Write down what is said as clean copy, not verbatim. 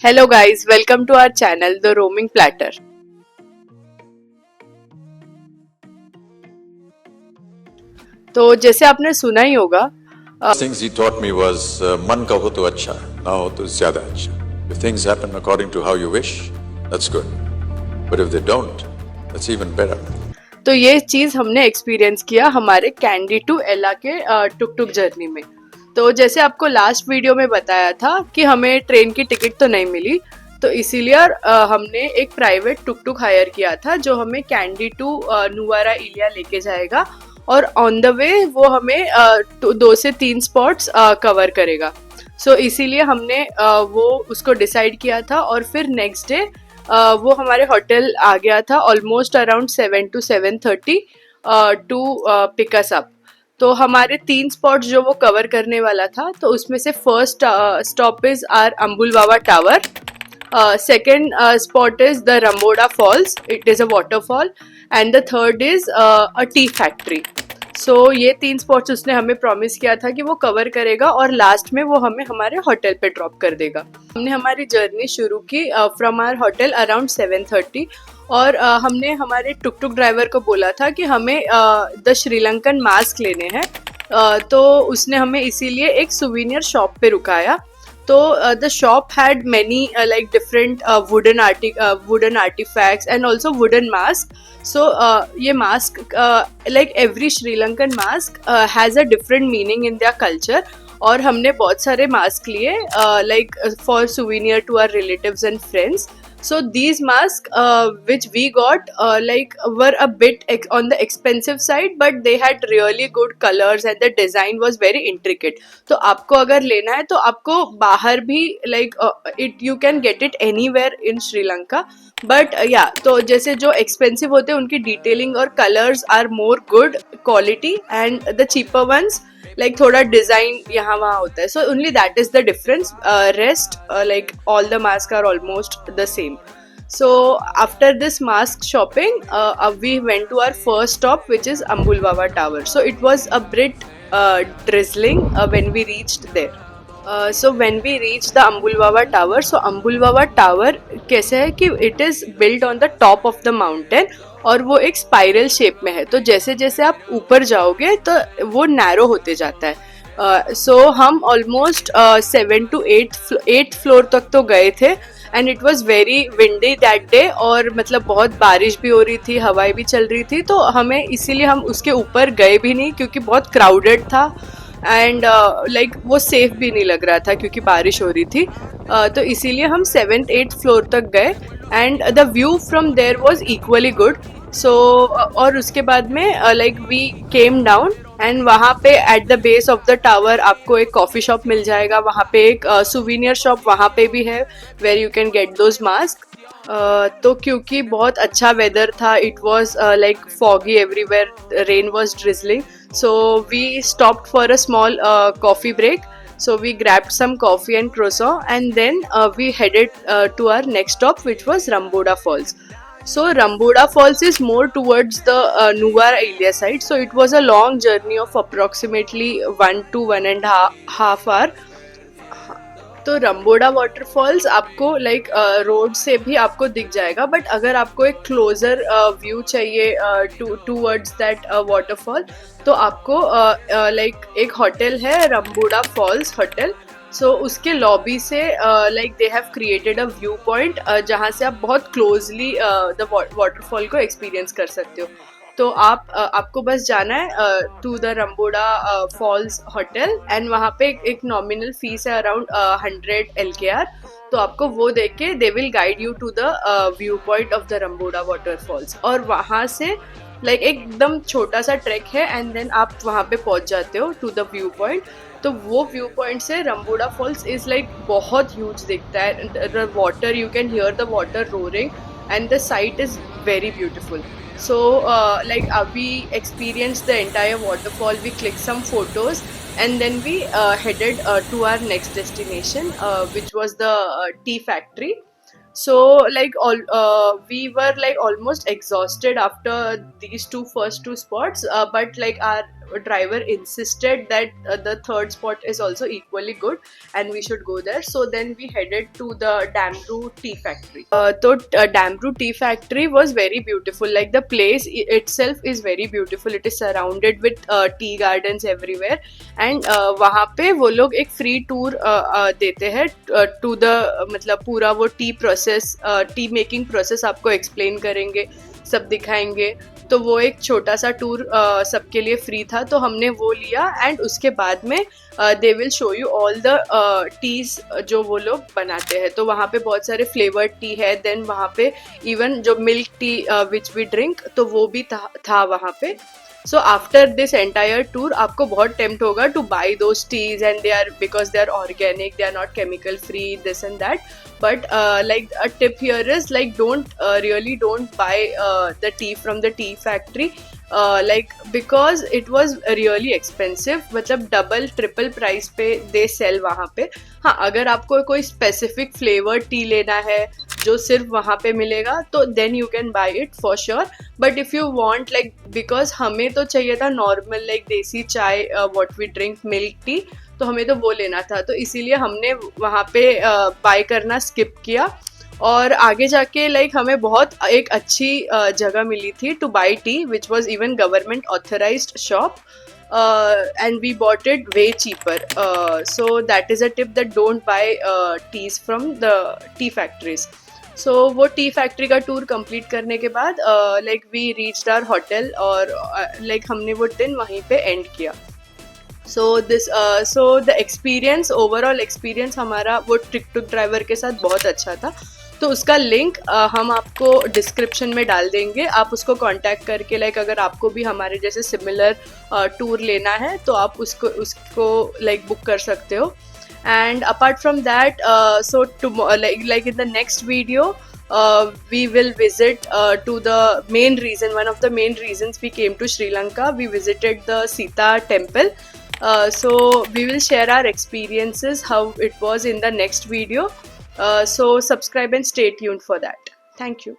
Hello guys, welcome to our channel The Roaming Platter. तो जैसे आपने सुना ही होगा Things he taught me was man ka ho to acha, na ho to zyada acha. If things happen according to how you wish, that's good. But if they don't, that's even better. तो ये चीज़ हमने experience किया हमारे candy to एला के टुक टुक journey में। तो जैसे आपको लास्ट वीडियो में बताया था कि हमें ट्रेन की टिकट तो नहीं मिली, तो इसीलिए हमने एक प्राइवेट टुक टुक हायर किया था जो हमें कैंडी टू नुवारा इलिया लेके जाएगा और ऑन द वे वो हमें 2 से 3 स्पॉट्स कवर करेगा। सो इसीलिए हमने वो उसको डिसाइड किया था और फिर नेक्स्ट डे वो हमारे होटल आ गया था almost around 7 to 7:30 to pick us up. तो हमारे 3 स्पॉट्स जो वो कवर करने वाला था, तो उसमें से first stop is our Ambuluwawa tower, second spot is the Ramboda Falls, it is a waterfall, and the third is a tea factory. सो ये 3 स्पॉट्स उसने हमें प्रॉमिस किया था कि वो कवर करेगा और लास्ट में वो हमें हमारे होटल पे ड्रॉप कर देगा। हमने हमारी जर्नी शुरू की फ्रॉम आवर होटल अराउंड 7:30 और हमने हमारे टुक टुक ड्राइवर को बोला था कि हमें द श्रीलंकन मास्क लेने हैं। तो उसने हमें इसीलिए एक सुवीनियर शॉप पे रुकाया। तो the shop had many like different wooden artifacts and also wooden mask. So ये mask like every Sri Lankan mask has a different meaning in their culture. और हमने बहुत सारे मास्क लिए like for souvenir to our relatives and friends. So these masks which we got like were a bit on the expensive side, but they had really good colors and the design was very intricate. तो आपको अगर लेना है तो आपको बाहर भी like it you can get it anywhere in Sri Lanka. But या तो जैसे जो एक्सपेंसिव होते हैं उनकी डिटेलिंग और colours are more good quality and the cheaper ones like थोड़ा डिजाइन यहाँ वहाँ होता है। So only that is the difference, rest like all the mask are almost the same. So after this mask shopping, we went to our first stop, which is Ambulwawa Tower. So it was a bit drizzling when we reached there. So when we reached the Ambulwawa Tower, so Ambulwawa Tower कैसे है कि it is built on the top of the mountain और वो एक spiral shape में है। तो जैसे जैसे आप ऊपर जाओगे तो वो नैरो होते जाता है। सो हम ऑलमोस्ट 7 to 8 फ्लोर तक तो गए थे and it was very windy that day और मतलब बहुत बारिश भी हो रही थी, हवाएं भी चल रही थी, तो हमें इसीलिए हम उसके ऊपर गए भी नहीं क्योंकि बहुत क्राउडेड था एंड लाइक वो सेफ भी नहीं लग रहा था क्योंकि बारिश हो रही थी। तो इसीलिए हम 7th-8th फ्लोर तक गए and the view from there was equally good. So और उसके बाद में like we came down and वहाँ पे at the base of the tower आपको एक कॉफ़ी शॉप मिल जाएगा, वहाँ पे एक सुवीनियर शॉप वहाँ पे भी है where you can get those mask. तो क्योंकि बहुत अच्छा वेदर था, it was like foggy everywhere, rain was drizzling, so we stopped for a small coffee break. So we grabbed some coffee and croissant and then we headed to our next stop, which was Ramboda Falls. So Ramboda Falls is more towards the Nuwara Ilia side. So it was a long journey of approximately 1 to 1.5 hour. तो रंबोडा waterfalls आपको like road से भी आपको दिख जाएगा, but अगर आपको एक क्लोजर व्यू चाहिए टूवर्ड्स दैट वाटरफॉल तो आपको लाइक एक होटल है रंबोडा फॉल्स होटल। सो उसके लॉबी से like they have created a view point जहाँ से आप बहुत क्लोजली द वाटरफॉल को एक्सपीरियंस कर सकते हो। तो आपको बस जाना है to the Ramboda falls hotel and वहाँ पे एक नॉमिनल फीस है अराउंड 100 LKR। तो आपको वो देख के they will guide you to the view point of the Ramboda waterfalls और वहाँ से लाइक एकदम छोटा सा ट्रैक है एंड देन आप वहाँ पे पहुँच जाते हो टू द व्यू पॉइंट। तो वो व्यू पॉइंट से रंबोडा फॉल्स इज लाइक बहुत ह्यूज दिखता है, the water you can hear the water roaring and the site is very beautiful. So we experienced the entire waterfall, we clicked some photos and then we headed to our next destination, which was the tea factory. So we were like almost exhausted after these first two spots, but like our driver insisted that the third spot is also equally good and we should go there. So then we headed to the Damru Tea Factory. So Damru Tea Factory was very beautiful. Like the place itself is very beautiful. It is surrounded with tea gardens everywhere. And वहाँ पे वो लोग एक free tour देते हैं to the मतलब पूरा वो tea process, tea making process आपको explain करेंगे, सब दिखाएंगे. तो वो एक छोटा सा टूर सबके लिए फ्री था, तो हमने वो लिया. एंड उसके बाद में they will show you all the teas जो वो लोग बनाते हैं. तो वहाँ पे बहुत सारे फ्लेवर्ड टी है. देन वहाँ पे इवन जो milk tea which we drink, तो वो भी था वहाँ पे. So after this entire tour आपको बहुत tempt होगा to buy those teas, and they are, because they are organic, they are not chemical free, this and that. But like a tip here is like really don't buy the tea from the tea factory, like because it was really expensive. मतलब double triple price पे they sell वहाँ पे. हाँ, अगर आपको कोई specific flavor tea लेना है जो सिर्फ वहाँ पे मिलेगा, तो then you can buy it for sure. But if you want like, because हमें तो चाहिए था normal like देसी चाय, what we drink milk tea, तो हमें तो वो लेना था. तो इसीलिए हमने वहाँ पे बाय करना स्किप किया. और आगे जाके लाइक हमें बहुत एक अच्छी जगह मिली थी to buy tea, which was even government authorised shop. And we bought it way cheaper. So that is a tip, that don't buy teas from the tea factories. So वो टी फैक्ट्री का tour complete करने के बाद like we reached our hotel, और like हमने वो दिन वहीं पे एंड किया. So the experience, overall experience हमारा वो टिक टुक ड्राइवर के साथ बहुत अच्छा था. तो उसका लिंक हम आपको डिस्क्रिप्शन में डाल देंगे. आप उसको कांटेक्ट करके लाइक अगर आपको भी हमारे जैसे सिमिलर टूर लेना है तो आप उसको लाइक बुक कर सकते हो. And apart from that, so like in the next video, we will visit to the main reason, one of the main reasons we came to Sri Lanka. We visited the Sita temple. So we will share our experiences, how it was, in the next video. So subscribe and stay tuned for that. Thank you.